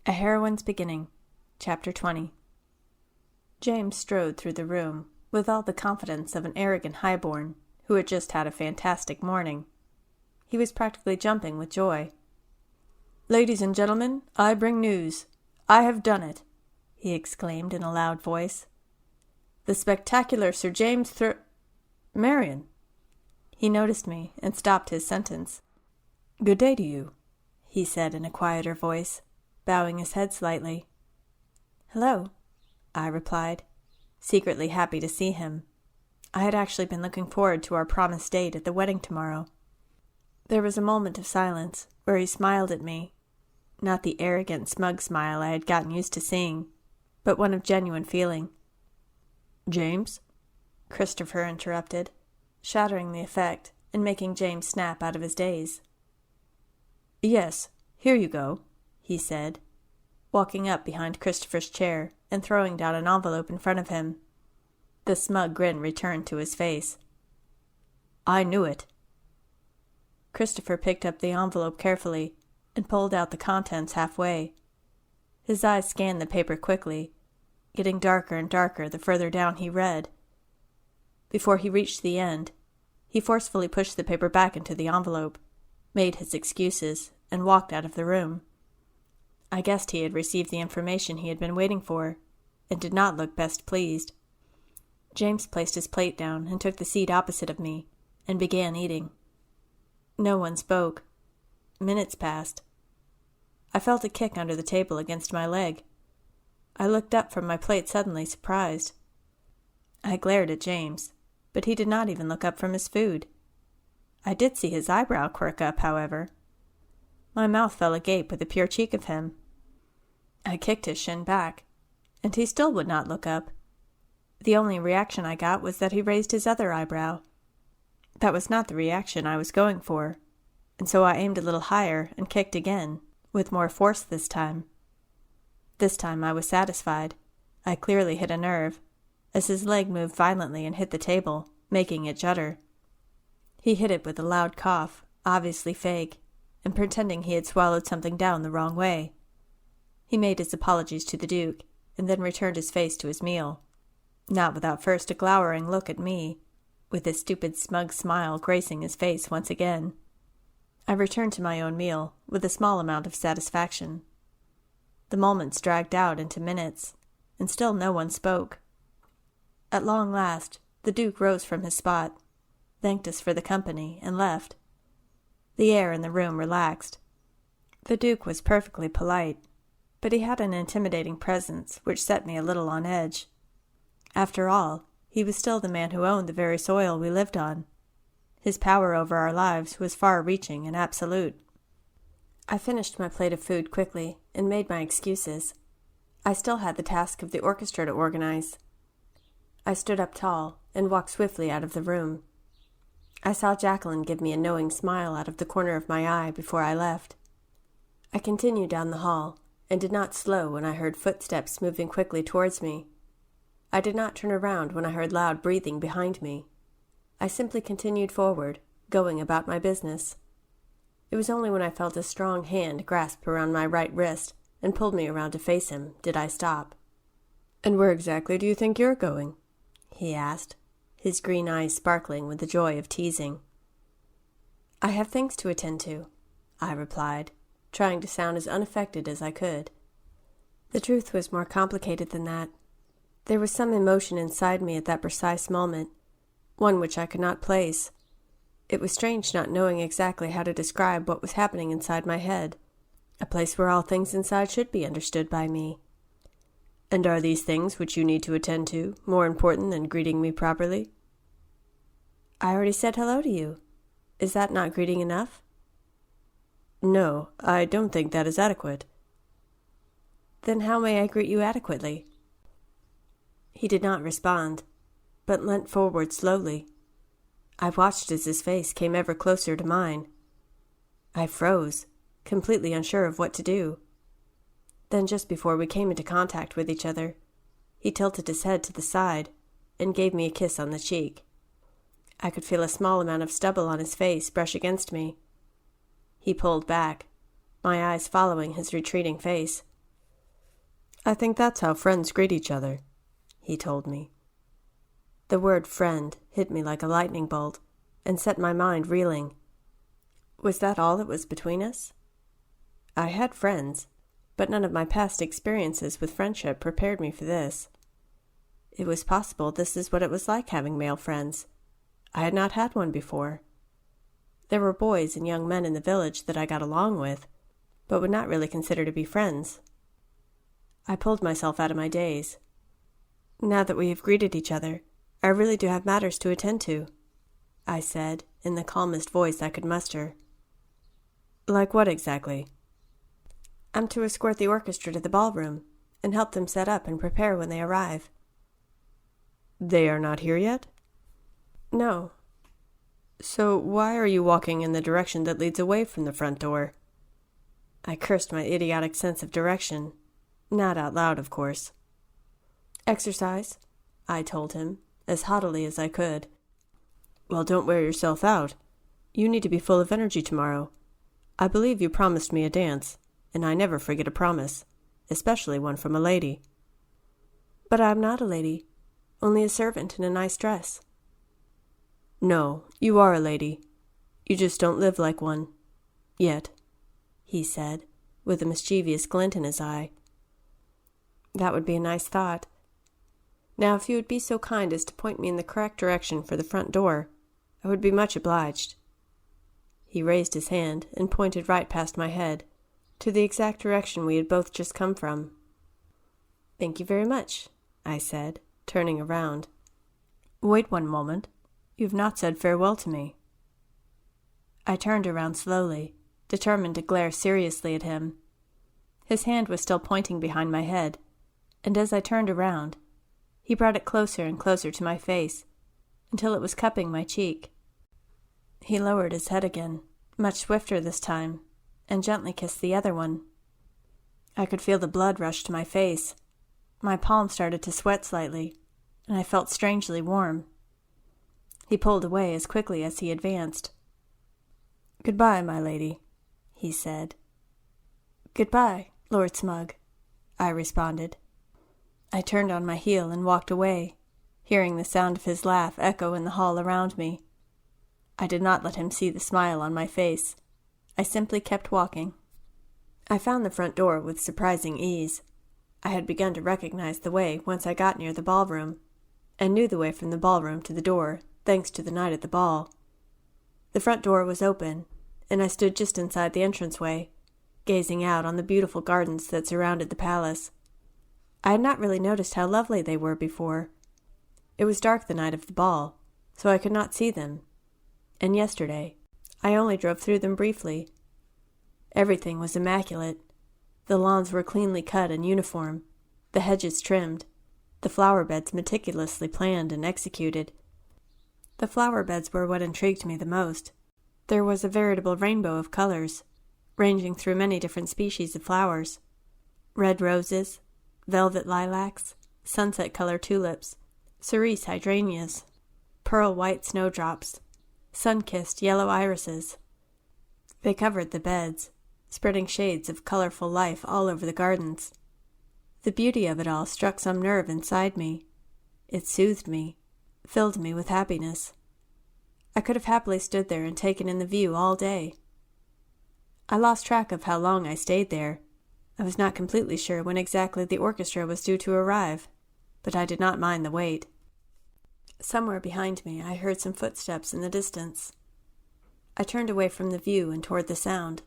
A Heroine's Beginning, Chapter 20. James strode through the room with all the confidence of an arrogant highborn who had just had a fantastic morning. He was practically jumping with joy. "Ladies and gentlemen, I bring news. I have done it," he exclaimed in a loud voice. "The spectacular Sir James Marion." He noticed me and stopped his sentence. "Good day to you," he said in a quieter voice, bowing his head slightly. "Hello," I replied, secretly happy to see him. I had actually been looking forward to our promised date at the wedding tomorrow. There was a moment of silence where he smiled at me, not the arrogant, smug smile I had gotten used to seeing, but one of genuine feeling. "James?" Christopher interrupted, shattering the effect and making James snap out of his daze. "Yes, here you go," he said, walking up behind Christopher's chair and throwing down an envelope in front of him. The smug grin returned to his face. "I knew it." Christopher picked up the envelope carefully and pulled out the contents halfway. His eyes scanned the paper quickly, getting darker and darker the further down he read. Before he reached the end, he forcefully pushed the paper back into the envelope, made his excuses, and walked out of the room. I guessed he had received the information he had been waiting for, and did not look best pleased. James placed his plate down and took the seat opposite of me, and began eating. No one spoke. Minutes passed. I felt a kick under the table against my leg. I looked up from my plate suddenly, surprised. I glared at James, but he did not even look up from his food. I did see his eyebrow quirk up, however. My mouth fell agape with the pure cheek of him. I kicked his shin back, and he still would not look up. The only reaction I got was that he raised his other eyebrow. That was not the reaction I was going for, and so I aimed a little higher and kicked again, with more force this time. This time I was satisfied. I clearly hit a nerve, as his leg moved violently and hit the table, making it judder. He hit it with a loud cough, obviously fake, and pretending he had swallowed something down the wrong way. He made his apologies to the Duke, and then returned his face to his meal, not without first a glowering look at me, with his stupid smug smile gracing his face once again. I returned to my own meal with a small amount of satisfaction. The moments dragged out into minutes, and still no one spoke. At long last, the Duke rose from his spot, thanked us for the company, and left. The air in the room relaxed. The Duke was perfectly polite, but he had an intimidating presence which set me a little on edge. After all, he was still the man who owned the very soil we lived on. His power over our lives was far-reaching and absolute. I finished my plate of food quickly and made my excuses. I still had the task of the orchestra to organize. I stood up tall and walked swiftly out of the room. I saw Jacqueline give me a knowing smile out of the corner of my eye before I left. I continued down the hall, and did not slow when I heard footsteps moving quickly towards me. I did not turn around when I heard loud breathing behind me. I simply continued forward, going about my business. It was only when I felt a strong hand grasp around my right wrist and pulled me around to face him did I stop. "And where exactly do you think you're going?" he asked, his green eyes sparkling with the joy of teasing. "I have things to attend to," I replied, trying to sound as unaffected as I could. The truth was more complicated than that. There was some emotion inside me at that precise moment, one which I could not place. It was strange not knowing exactly how to describe what was happening inside my head, a place where all things inside should be understood by me. "And are these things which you need to attend to more important than greeting me properly?" "I already said hello to you. Is that not greeting enough?" "No, I don't think that is adequate." "Then how may I greet you adequately?" He did not respond, but leant forward slowly. I watched as his face came ever closer to mine. I froze, completely unsure of what to do. Then just before we came into contact with each other, he tilted his head to the side and gave me a kiss on the cheek. I could feel a small amount of stubble on his face brush against me. He pulled back, my eyes following his retreating face. I think that's how friends greet each other, he told me. The word friend hit me like a lightning bolt and set my mind reeling. Was that all that was between us? I had friends, but none of my past experiences with friendship prepared me for this. It was possible this is what it was like having male friends. I had not had one before. There were boys and young men in the village that I got along with, but would not really consider to be friends. I pulled myself out of my daze. Now that we have greeted each other, I really do have matters to attend to, I said, in the calmest voice I could muster. Like what exactly? I'm to escort the orchestra to the ballroom and help them set up and prepare when they arrive. They are not here yet? No. So why are you walking in the direction that leads away from the front door? I cursed my idiotic sense of direction. Not out loud, of course. Exercise, I told him, as haughtily as I could. Well, don't wear yourself out. You need to be full of energy tomorrow. I believe you promised me a dance, and I never forget a promise, especially one from a lady. But I'm not a lady, only a servant in a nice dress. No, you are a lady. You just don't live like one. Yet, he said, with a mischievous glint in his eye. That would be a nice thought. Now, if you would be so kind as to point me in the correct direction for the front door, I would be much obliged. He raised his hand and pointed right past my head, to the exact direction we had both just come from. Thank you very much, I said, turning around. Wait one moment. You've not said farewell to me. I turned around slowly, determined to glare seriously at him. His hand was still pointing behind my head, and as I turned around, he brought it closer and closer to my face, until it was cupping my cheek. He lowered his head again, much swifter this time, and gently kissed the other one. I could feel the blood rush to my face. My palm started to sweat slightly, and I felt strangely warm. He pulled away as quickly as he advanced. Goodbye, my lady, he said. Goodbye, Lord Smug, I responded. I turned on my heel and walked away, hearing the sound of his laugh echo in the hall around me. I did not let him see the smile on my face. I simply kept walking. I found the front door with surprising ease. I had begun to recognize the way once I got near the ballroom, and knew the way from the ballroom to the door, thanks to the night at the ball. The front door was open, and I stood just inside the entranceway, gazing out on the beautiful gardens that surrounded the palace. I had not really noticed how lovely they were before. It was dark the night of the ball, so I could not see them, and yesterday I only drove through them briefly. Everything was immaculate. The lawns were cleanly cut and uniform, the hedges trimmed, the flower beds meticulously planned and executed. The flower beds were what intrigued me the most. There was a veritable rainbow of colors, ranging through many different species of flowers. Red roses, velvet lilacs, sunset-color tulips, cerise hydrangeas, pearl-white snowdrops, sun-kissed yellow irises. They covered the beds, spreading shades of colorful life all over the gardens. The beauty of it all struck some nerve inside me. It soothed me, filled me with happiness. I could have happily stood there and taken in the view all day. I lost track of how long I stayed there. I was not completely sure when exactly the orchestra was due to arrive, but I did not mind the wait. Somewhere behind me I heard some footsteps in the distance. I turned away from the view and toward the sound.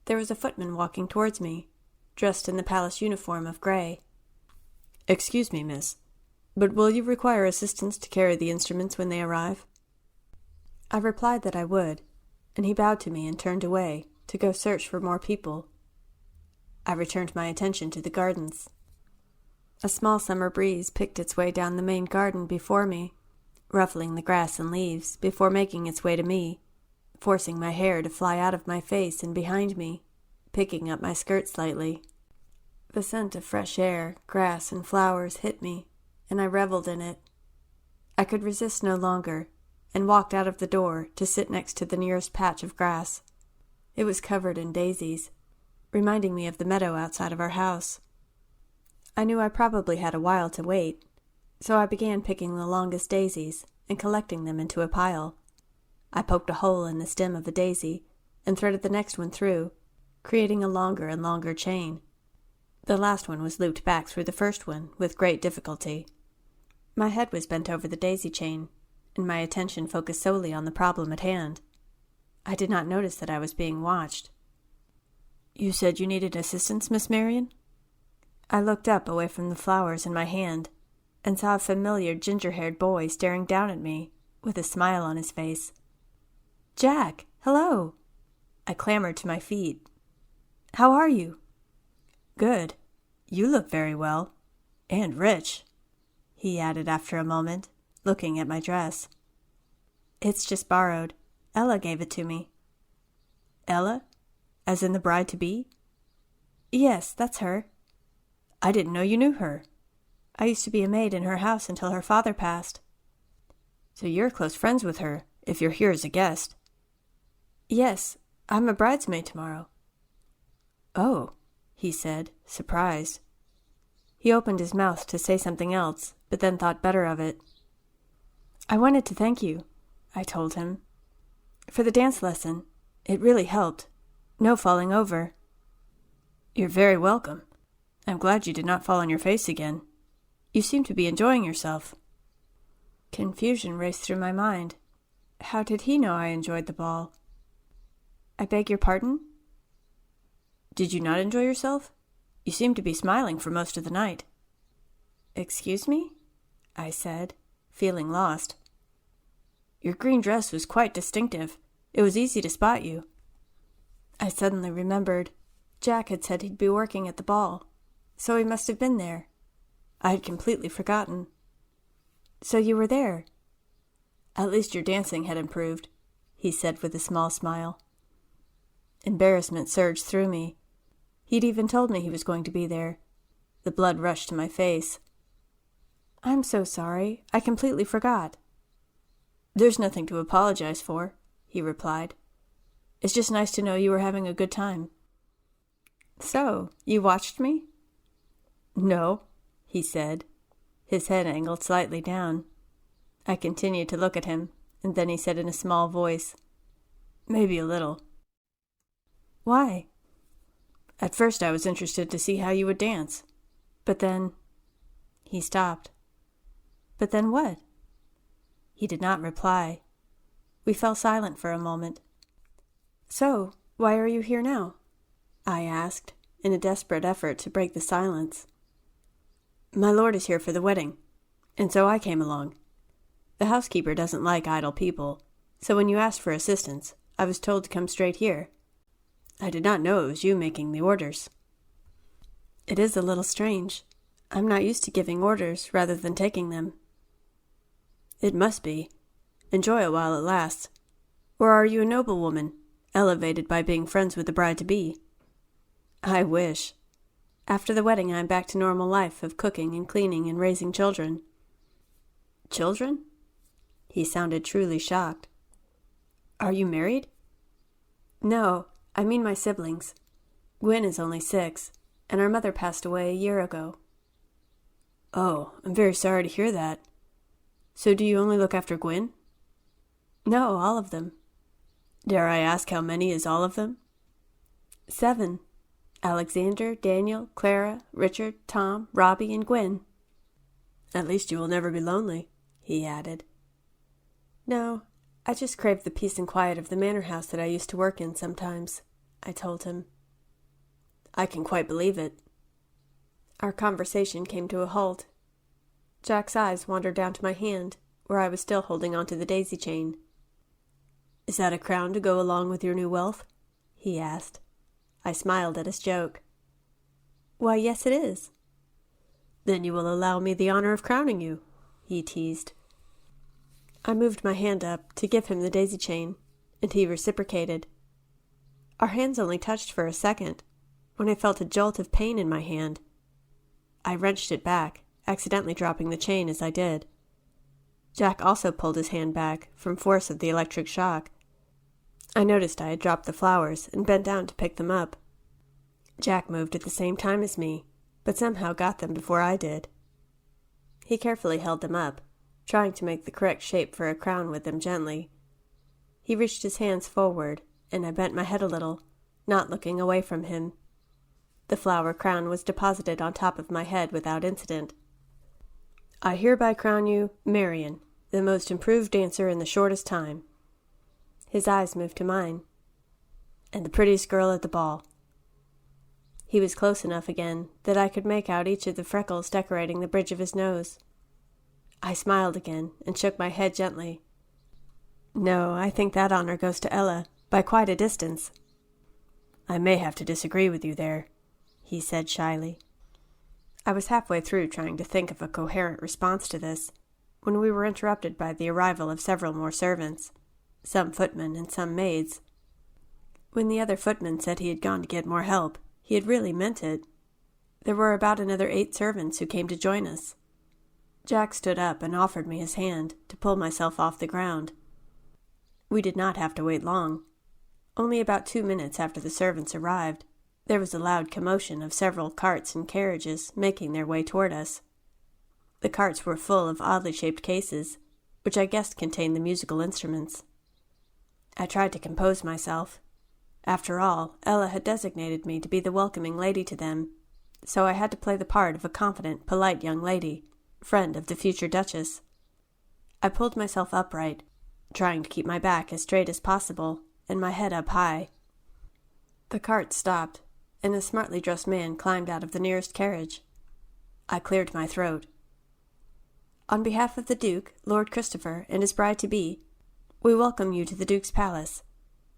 There was a footman walking towards me, dressed in the palace uniform of gray. "Excuse me, miss, but will you require assistance to carry the instruments when they arrive?" I replied that I would, and he bowed to me and turned away to go search for more people. I returned my attention to the gardens. A small summer breeze picked its way down the main garden before me, ruffling the grass and leaves before making its way to me, forcing my hair to fly out of my face and behind me, picking up my skirt slightly. The scent of fresh air, grass, and flowers hit me, and I reveled in it. I could resist no longer, and walked out of the door to sit next to the nearest patch of grass. It was covered in daisies, reminding me of the meadow outside of our house. I knew I probably had a while to wait, so I began picking the longest daisies and collecting them into a pile. I poked a hole in the stem of a daisy and threaded the next one through, creating a longer and longer chain. The last one was looped back through the first one with great difficulty. My head was bent over the daisy chain, and my attention focused solely on the problem at hand. I did not notice that I was being watched. "You said you needed assistance, Miss Marion?" I looked up away from the flowers in my hand and saw a familiar ginger-haired boy staring down at me with a smile on his face. "Jack, hello!" I clambered to my feet. "How are you?" "Good. You look very well. And rich," he added after a moment, looking at my dress. "It's just borrowed. Ella gave it to me." "Ella? As in the bride-to-be?" "Yes, that's her." "I didn't know you knew her." "I used to be a maid in her house until her father passed." "So you're close friends with her, if you're here as a guest." "Yes, I'm a bridesmaid tomorrow." "Oh," he said, surprised. He opened his mouth to say something else, but then thought better of it. "I wanted to thank you," I told him, "for the dance lesson. It really helped. No falling over." "You're very welcome. I'm glad you did not fall on your face again. You seem to be enjoying yourself." Confusion raced through my mind. How did he know I enjoyed the ball? "I beg your pardon?" "Did you not enjoy yourself? You seemed to be smiling for most of the night." "Excuse me?" I said, feeling lost. "Your green dress was quite distinctive. It was easy to spot you." I suddenly remembered. Jack had said he'd be working at the ball, so he must have been there. I had completely forgotten. "So you were there?" "At least your dancing had improved," he said with a small smile. Embarrassment surged through me. He'd even told me he was going to be there. The blood rushed to my face. "I'm so sorry. I completely forgot." "There's nothing to apologize for," he replied. "It's just nice to know you were having a good time." "So, you watched me?" "No," he said, his head angled slightly down. I continued to look at him, and then he said in a small voice, "Maybe a little." "Why?" "At first I was interested to see how you would dance. But then—" He stopped. "But then what?" He did not reply. We fell silent for a moment. "So, why are you here now?" I asked, in a desperate effort to break the silence. "My lord is here for the wedding, and so I came along. The housekeeper doesn't like idle people, so when you asked for assistance, I was told to come straight here. I did not know it was you making the orders." "It is a little strange. I'm not used to giving orders rather than taking them." "It must be. Enjoy it while it lasts. Or are you a noblewoman, elevated by being friends with the bride-to-be?" "I wish. After the wedding I'm back to normal life of cooking and cleaning and raising children." "Children?" He sounded truly shocked. "Are you married?" "No, I mean my siblings. Gwen is only 6, and our mother passed away a year ago." "Oh, I'm very sorry to hear that. So do you only look after Gwen?" "No, all of them." "Dare I ask how many is all of them?" 7. Alexander, Daniel, Clara, Richard, Tom, Robbie, and Gwen." "At least you will never be lonely," he added. "No, I just crave the peace and quiet of the manor house that I used to work in sometimes," I told him. "I can quite believe it." Our conversation came to a halt. Jack's eyes wandered down to my hand, where I was still holding onto the daisy chain. "Is that a crown to go along with your new wealth?" he asked. I smiled at his joke. "Why, yes, it is." "Then you will allow me the honor of crowning you," he teased. I moved my hand up to give him the daisy chain, and he reciprocated. Our hands only touched for a second, when I felt a jolt of pain in my hand. I wrenched it back, accidentally dropping the chain as I did. Jack also pulled his hand back from force of the electric shock. I noticed I had dropped the flowers and bent down to pick them up. Jack moved at the same time as me, but somehow got them before I did. He carefully held them up, trying to make the correct shape for a crown with them gently. He reached his hands forward, and I bent my head a little, not looking away from him. The flower crown was deposited on top of my head without incident. "I hereby crown you Marion, the most improved dancer in the shortest time." His eyes moved to mine. "And the prettiest girl at the ball." He was close enough again that I could make out each of the freckles decorating the bridge of his nose. I smiled again and shook my head gently. "No, I think that honor goes to Ella, by quite a distance." "I may have to disagree with you there," he said shyly. I was halfway through trying to think of a coherent response to this, when we were interrupted by the arrival of several more servants, some footmen and some maids. When the other footman said he had gone to get more help, he had really meant it. There were about another 8 servants who came to join us. Jack stood up and offered me his hand to pull myself off the ground. We did not have to wait long. Only about 2 minutes after the servants arrived, there was a loud commotion of several carts and carriages making their way toward us. The carts were full of oddly shaped cases, which I guessed contained the musical instruments. I tried to compose myself. After all, Ella had designated me to be the welcoming lady to them, so I had to play the part of a confident, polite young lady, friend of the future Duchess. I pulled myself upright, trying to keep my back as straight as possible and my head up high. The cart stopped, and a smartly dressed man climbed out of the nearest carriage. I cleared my throat. "On behalf of the Duke, Lord Christopher, and his bride-to-be, we welcome you to the Duke's palace.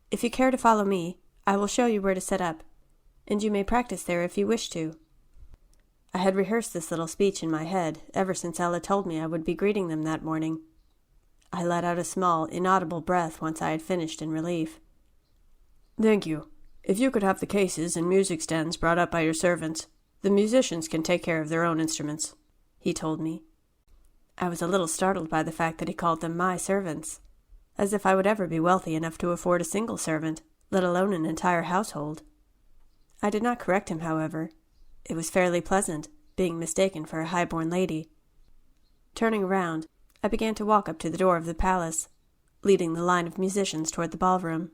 If you care to follow me, I will show you where to set up, and you may practice there if you wish to." I had rehearsed this little speech in my head ever since Ella told me I would be greeting them that morning. I let out a small, inaudible breath once I had finished in relief. "Thank you. If you could have the cases and music stands brought up by your servants, the musicians can take care of their own instruments," he told me. I was a little startled by the fact that he called them my servants, as if I would ever be wealthy enough to afford a single servant, let alone an entire household. I did not correct him, however. It was fairly pleasant, being mistaken for a high-born lady. Turning around, I began to walk up to the door of the palace, leading the line of musicians toward the ballroom.